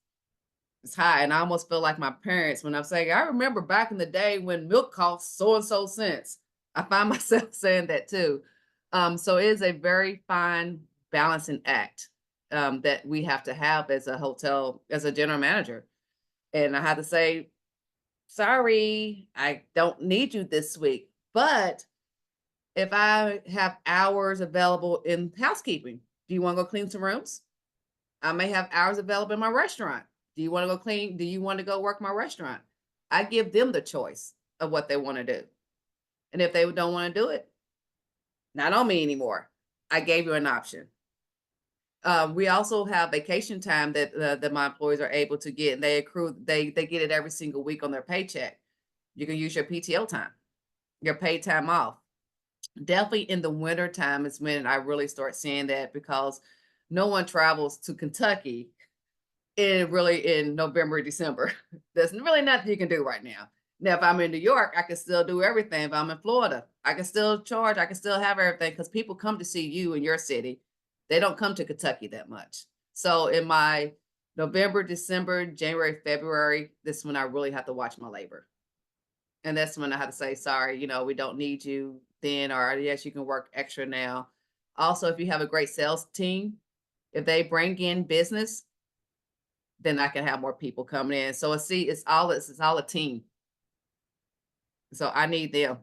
high. And I almost feel like my parents when I'm saying, I remember back in the day when milk cost so and so cents. I find myself saying that too. So it is a very fine balancing act that we have to have as a hotel, as a general manager. And I have to say, sorry, I don't need you this week. But if I have hours available in housekeeping, do you want to go clean some rooms? I may have hours available in my restaurant. Do you want to go clean? Do you want to go work my restaurant? I give them the choice of what they want to do. And if they don't want to do it, not on me anymore. I gave you an option. We also have vacation time that my employees are able to get, and they accrue, they get it every single week on their paycheck. You can use your PTO time, your paid time off. Definitely in the winter time is when I really start seeing that, because no one travels to Kentucky in November, December. There's really nothing you can do right now. Now, if I'm in New York, I can still do everything. If I'm in Florida, I can still charge. I can still have everything, because people come to see you in your city. They don't come to Kentucky that much. So in my November, December, January, February, this is when I really have to watch my labor. And that's when I have to say, sorry, we don't need you then, or yes, you can work extra now. Also, if you have a great sales team, if they bring in business, then I can have more people coming in. So it's all a team. So I need them.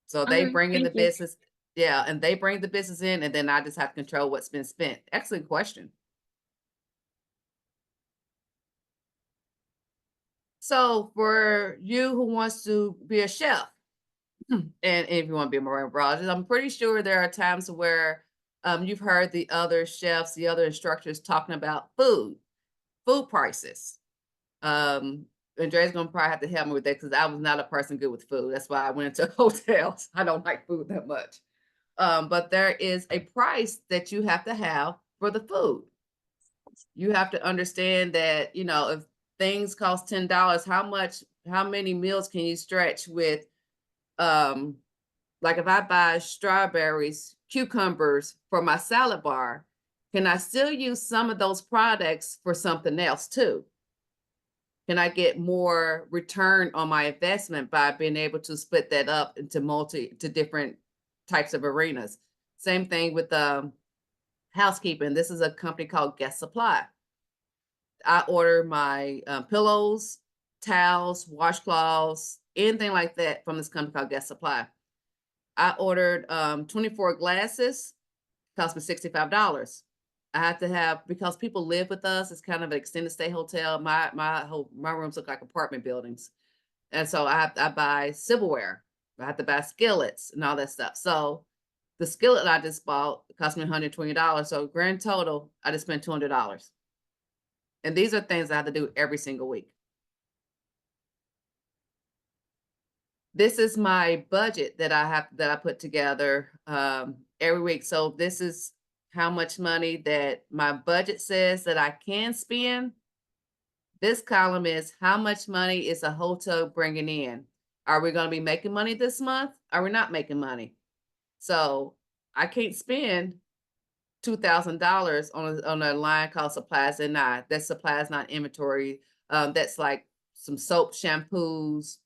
So they Okay, bring in the thank you. business. Yeah, and they bring the business in, and then I just have to control what's been spent. Excellent question. So for you who wants to be a chef, and if you want to be a marine biologist, I'm pretty sure there are times where you've heard the other chefs, the other instructors talking about food prices. Andrea's gonna probably have to help me with that, because I was not a person good with food. That's why I went into hotels. I don't like food that much. But there is a price that you have to have for the food. You have to understand that, if things cost $10, how many meals can you stretch with, like if I buy strawberries, cucumbers for my salad bar, can I still use some of those products for something else too? Can I get more return on my investment by being able to split that up into different types of arenas? Same thing with housekeeping. This is a company called Guest Supply. I order my pillows, towels, washcloths, anything like that from this company called Guest Supply. I ordered 24 glasses, cost me $65. I have to have, because people live with us, it's kind of an extended stay hotel. My rooms look like apartment buildings. And so I buy silverware. I have to buy skillets and all that stuff. So the skillet I just bought cost me $120. So grand total, I just spent $200. And these are things I have to do every single week. This is my budget that I put together every week. So this is how much money that my budget says that I can spend. This column is how much money is a hotel bringing in. Are we going to be making money this month? Are we not making money? So I can't spend $2,000 on a line called supplies and not. That's supplies, not inventory. That's like some soap, shampoos,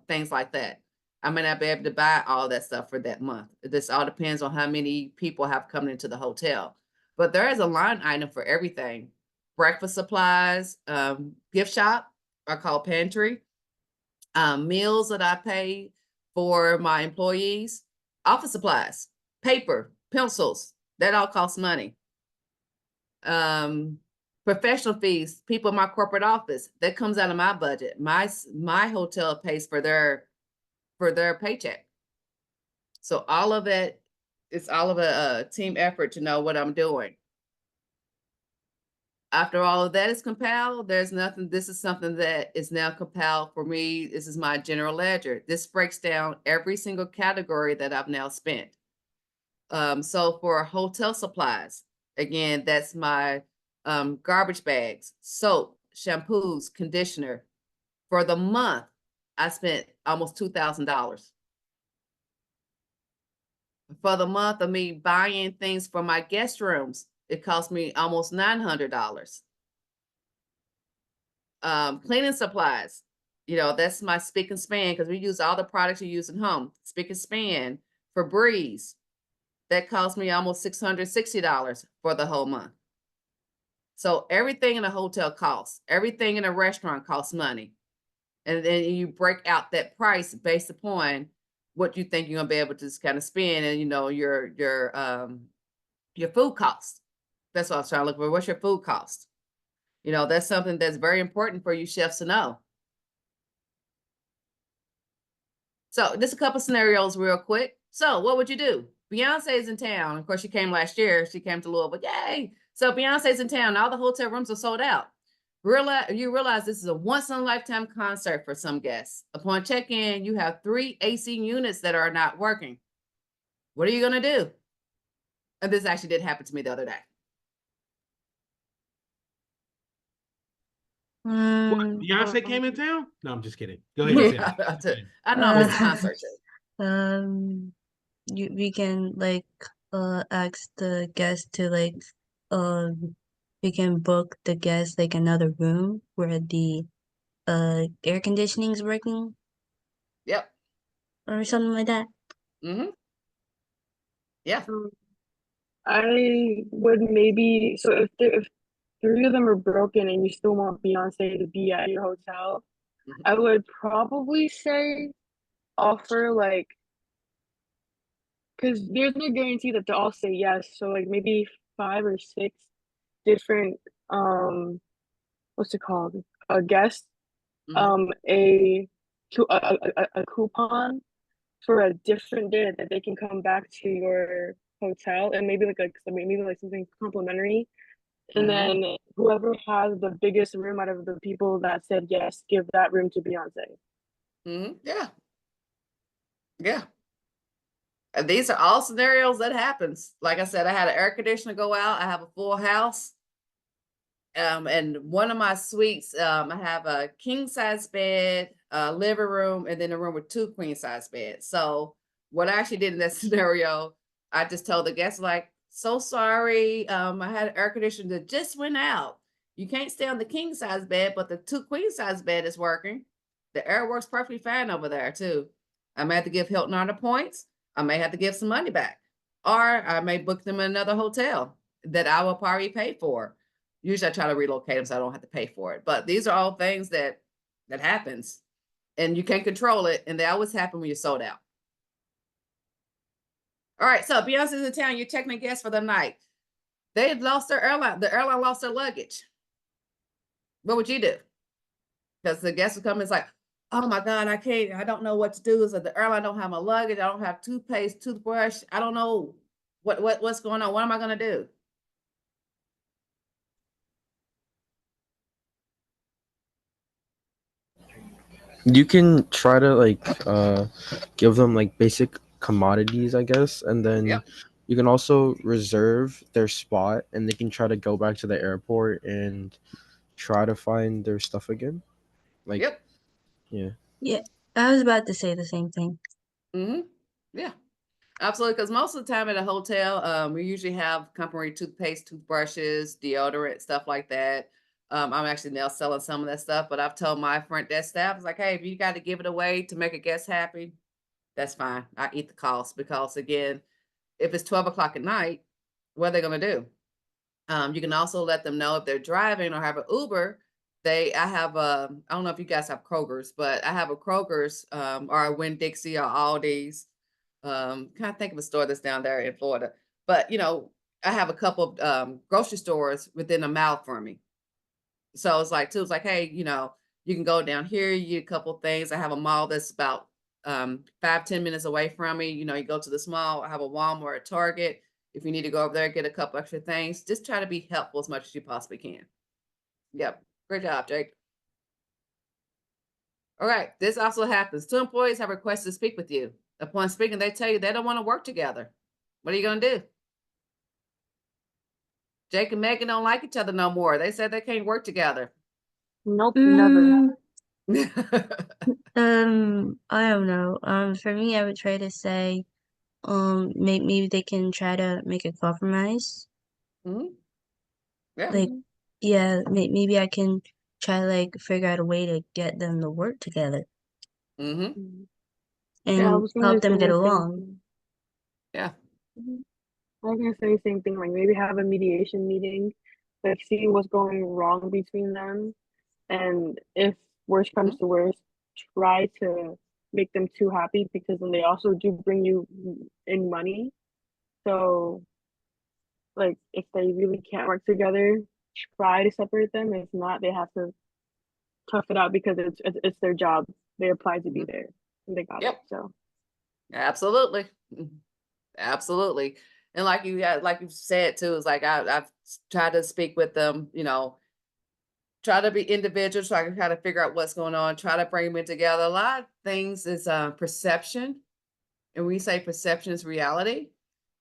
things like that. I may not be able to buy all that stuff for that month. This all depends on how many people have come into the hotel. But there is a line item for everything. Breakfast supplies, gift shop, I call pantry, meals that I pay for my employees, office supplies, paper, pencils, that all costs money. Professional fees, people in my corporate office, that comes out of my budget. My hotel pays for their paycheck. So all of it, it's all of a team effort to know what I'm doing. After all of that is compiled, there's nothing, this is something that is now compiled for me. This is my general ledger. This breaks down every single category that I've now spent. So for hotel supplies, again, that's my garbage bags, soap, shampoos, conditioner. For the month, I spent almost $2,000. For the month of me buying things for my guest rooms, it cost me almost $900. Cleaning supplies, that's my spick and span, because we use all the products you use at home. Spick and span, Febreze, that cost me almost $660 for the whole month. So everything in a hotel costs. Everything in a restaurant costs money. And then you break out that price based upon what you think you're gonna be able to just kind of spend, and your food costs. That's what I was trying to look for. What's your food cost? That's something that's very important for you chefs to know. So just a couple scenarios real quick. So what would you do? Beyonce's in town. Of course, she came last year. She came to Louisville. Yay! So Beyonce's in town. All the hotel rooms are sold out. You realize this is a once-in-a-lifetime concert for some guests. Upon check-in, you have 3 AC units that are not working. What are you going to do? And this actually did happen to me the other day. Beyonce came in town? No, I'm just kidding. Go ahead. I know I missed the concert too. We can ask the guest to we can book the guest another room where the air conditioning is working. Yep. Or something like that. Mm-hmm. Yeah. I would maybe, so if 3 of them are broken and you still want Beyonce to be at your hotel, I would probably say offer because there's no guarantee that they'll all say yes. So maybe 5 or 6 different what's it called? A guest, a coupon for a different day that they can come back to your hotel, and maybe something complimentary. And then whoever has the biggest room out of the people that said yes, give that room to Beyonce. Yeah. Yeah. And these are all scenarios that happens. Like I said, I had an air conditioner go out. I have a full house. And one of my suites, I have a king size bed, a living room, and then a room with 2 queen size beds. So what I actually did in that scenario, I just told the guests so sorry. I had an air conditioner that just went out. You can't stay on the king size bed, but the 2 queen size bed is working. The air works perfectly fine over there too. I may have to give Hilton Honor points. I may have to give some money back, or I may book them in another hotel that I will probably pay for. Usually I try to relocate them so I don't have to pay for it. But these are all things that happens, and you can't control it, and they always happen when you're sold out. All right, so Beyonce's in town. You're checking a guest for the night. They had lost their airline. The airline lost their luggage. What would you do? Because the guest would come and it's like, oh my God, I don't know what to do. Is that the airline don't have my luggage. I don't have toothpaste, toothbrush. I don't know what's going on. What am I gonna do? You can try to like give them like basic commodities, I guess, and then Yep. you can also reserve their spot, and they can try to go back to the airport and try to find their stuff again. Like, Yep. yeah. Yeah, I was about to say the same thing. Mm-hmm. Yeah. Absolutely, because most of the time at a hotel, we usually have company toothpaste, toothbrushes, deodorant, stuff like that. I'm actually now selling some of that stuff, but I've told my front desk staff, it's like, hey, if you got to give it away to make a guest happy, that's fine. I eat the cost because again, if it's 12 o'clock at night, what are they going to do? You can also let them know if they're driving or have an Uber. I have I don't know if you guys have Kroger's, but I have a Kroger's or a Winn-Dixie or Aldi's. Can't think of a store that's down there in Florida, but I have a couple of grocery stores within a mile from me. So it's like, hey, you can go down here, you get a couple of things. I have a mall that's about 5-10 minutes away from me. You go to this mall. I have a Walmart, a Target. If you need to go over there, get a couple extra things, just try to be helpful as much as you possibly can. Yep. Great job, Jake. All right. This also happens. 2 employees have requested to speak with you. Upon speaking, they tell you they don't want to work together. What are you going to do? Jake and Megan don't like each other no more. They said they can't work together. Nope, never. I don't know. For me, I would try to say, maybe they can try to make a compromise. Mhm. Yeah. Like, yeah, maybe I can try to like figure out a way to get them to work together Mm-hmm. Yeah, I and was gonna help them say get the same along. thing. Yeah. Mhm. I was gonna say the same thing, like maybe have a mediation meeting, like see what's going wrong between them, and if worst comes Mhm. to worst, try to make them too happy because then they also do bring you in money. So like if they really can't work together, try to separate them. If not, they have to tough it out because it's their job. They applied to be Mhm. there and they got it. Yep. So Absolutely. Mhm. Absolutely. And like you said too, is like I've tried to speak with them, try to be individual so I can kind of figure out what's going on, try to bring them in together. A lot of things is perception. And we say perception is reality.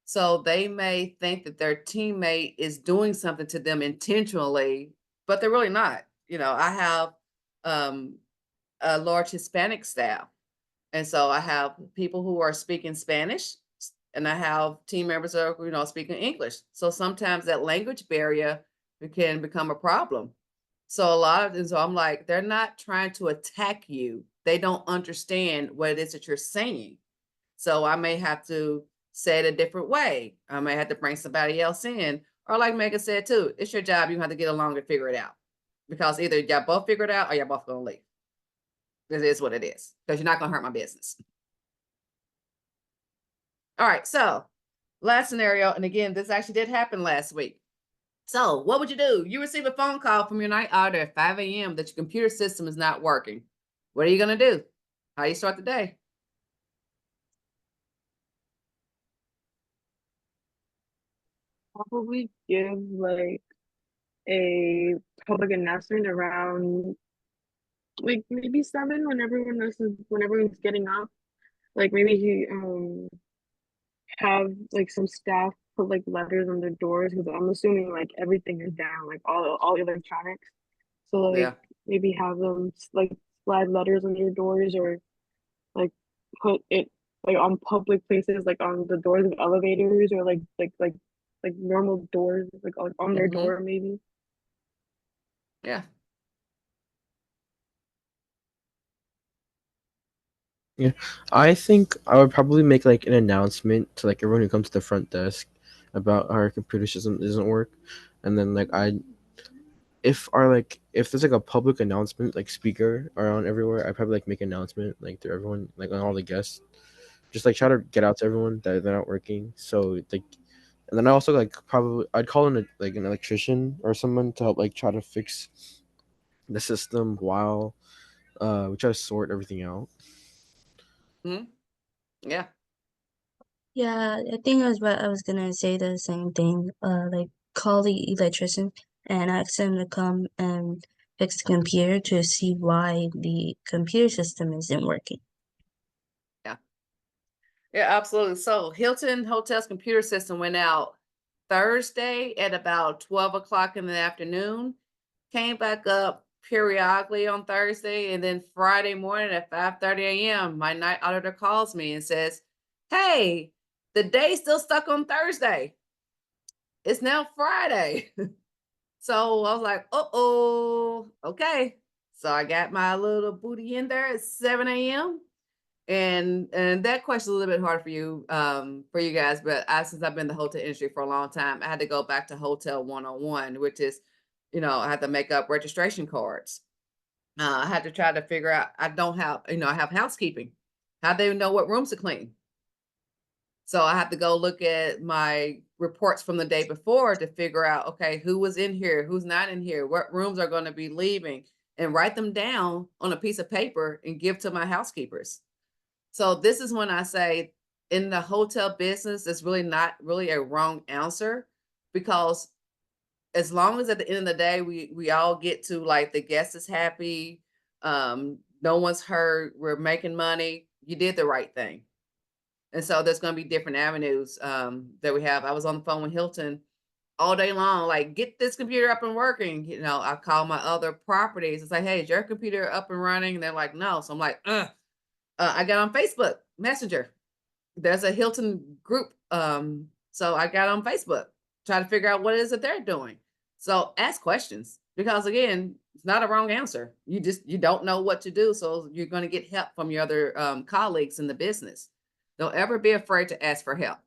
So they may think that their teammate is doing something to them intentionally, but they're really not. I have um, a large Hispanic staff. And so I have people who are speaking Spanish and I have team members who are, speaking English. So sometimes that language barrier can become a problem. So so I'm like, they're not trying to attack you. They don't understand what it is that you're saying. So I may have to say it a different way. I may have to bring somebody else in. Or like Megan said too, it's your job. You have to get along and figure it out. Because either y'all both figure it out or y'all both gonna leave. This is what it is. Because you're not gonna hurt my business. All right, so last scenario, and again, this actually did happen last week. So what would you do? You receive a phone call from your night auditor at 5 a.m. that your computer system is not working. What are you gonna do? How do you start the day? probably give like a public announcement around like maybe 7 when everyone's getting up. Like maybe he have like some staff put like letters on their doors because I'm assuming like everything is down, like all electronics. So like Yeah. maybe have them like slide letters on your doors or like put it like on public places, like on the doors of elevators or like normal doors, like on their Mm-hmm. door maybe. Yeah. Yeah, I think I would probably make like an announcement to like everyone who comes to the front desk about our computer system doesn't work, and then like I if there's like a public announcement like speaker around everywhere, I probably like make an announcement like to everyone, like on all the guests, just like try to get out to everyone that they're not working. So like, and then I also like probably I'd call in like an electrician or someone to help like try to fix the system while we try to sort everything out. Yeah. Yeah, I think I was gonna say the same thing. Like call the electrician and ask them to come and fix the computer to see why the computer system isn't working. Yeah, absolutely. So Hilton Hotel's computer system went out Thursday at about 12 o'clock in the afternoon, came back up periodically on Thursday, and then Friday morning at 5:30 a.m., my night auditor calls me and says, "Hey, the day's still stuck on Thursday. It's now Friday." So I was like, "Uh-oh, okay." So I got my little booty in there at 7 a.m. And that question is a little bit hard for you guys, but since I've been in the hotel industry for a long time, I had to go back to Hotel 101, which is, I had to make up registration cards. I had to try to figure out, I don't have, I have housekeeping. How do they know what rooms to clean? So I have to go look at my reports from the day before to figure out, okay, who was in here, who's not in here, what rooms are going to be leaving, and write them down on a piece of paper and give to my housekeepers. So this is when I say in the hotel business, it's really not really a wrong answer, because as long as at the end of the day, we all get to, like, the guest is happy, no one's hurt, we're making money, you did the right thing. And so there's going to be different avenues that we have. I was on the phone with Hilton all day long, like, get this computer up and working. I call my other properties and say, hey, is your computer up and running? And they're like, no. So I'm like, ugh. I got on Facebook Messenger. There's a Hilton group. So I got on Facebook, try to figure out what it is that they're doing. So ask questions, because again, it's not a wrong answer. You don't know what to do. So you're going to get help from your other colleagues in the business. Don't ever be afraid to ask for help.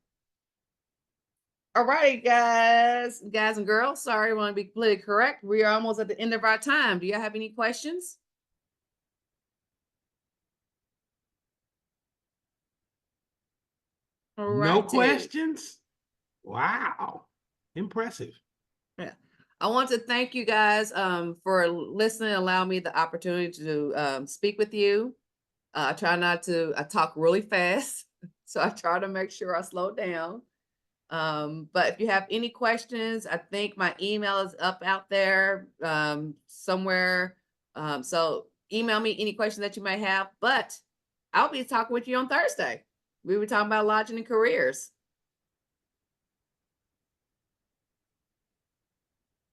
All right, guys and girls. Sorry, I want to be politically correct. We are almost at the end of our time. Do you have any questions? No Alrighty. questions? Wow. Impressive. Yeah. I want to thank you guys for listening, allow me the opportunity to speak with you. I talk really fast, so I try to make sure I slow down. But if you have any questions, I think my email is up out there somewhere. So email me any questions that you may have, but I'll be talking with you on Thursday. We were talking about lodging and careers.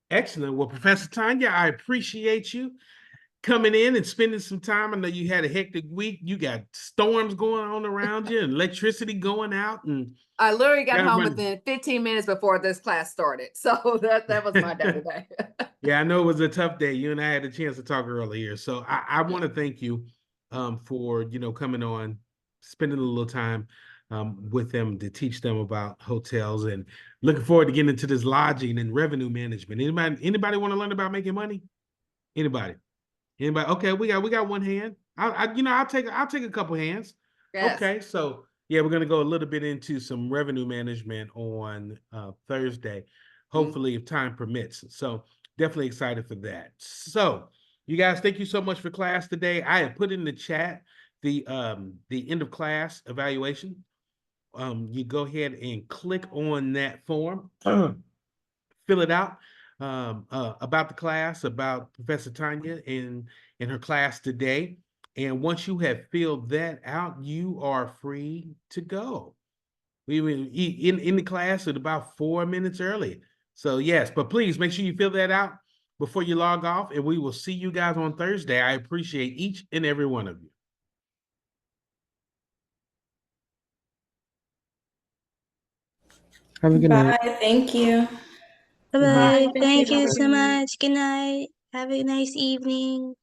Excellent. Well, Professor Tanya, I appreciate you coming in and spending some time. I know you had a hectic week. You got storms going on around you and electricity going out. And I literally got home run. within 15 minutes before this class started. So that was my day today. Yeah, I know it was a tough day. You and I had a chance to talk earlier. So I want to thank you for, coming on, spending a little time with them to teach them about hotels, and looking forward to getting into this lodging and revenue management. Anybody want to learn about making money? Anybody? Anybody? Okay, we got one hand. I'll take a couple hands. Yes. Okay, so yeah, we're gonna go a little bit into some revenue management on Thursday, hopefully if time permits. So definitely excited for that. So you guys, thank you so much for class today. I have put in the chat the end of class evaluation. You go ahead and click on that form, fill it out, about the class, about Professor Tanya and her class today. And once you have filled that out, you are free to go. We were in the class at about 4 minutes early. So yes, but please make sure you fill that out before you log off, and we will see you guys on Thursday. I appreciate each and every one of you. Have a good night. Bye. Thank you. Bye Good night. bye. Thank you so much. Good night. Have a nice evening.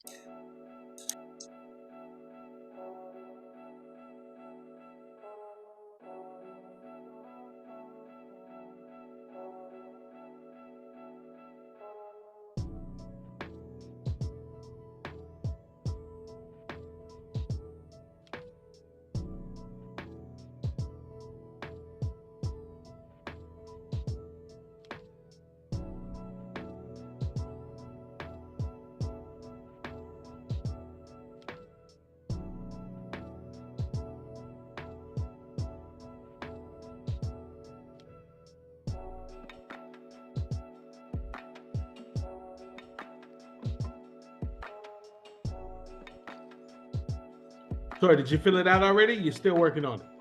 Tori, did you fill it out already? You're still working on it.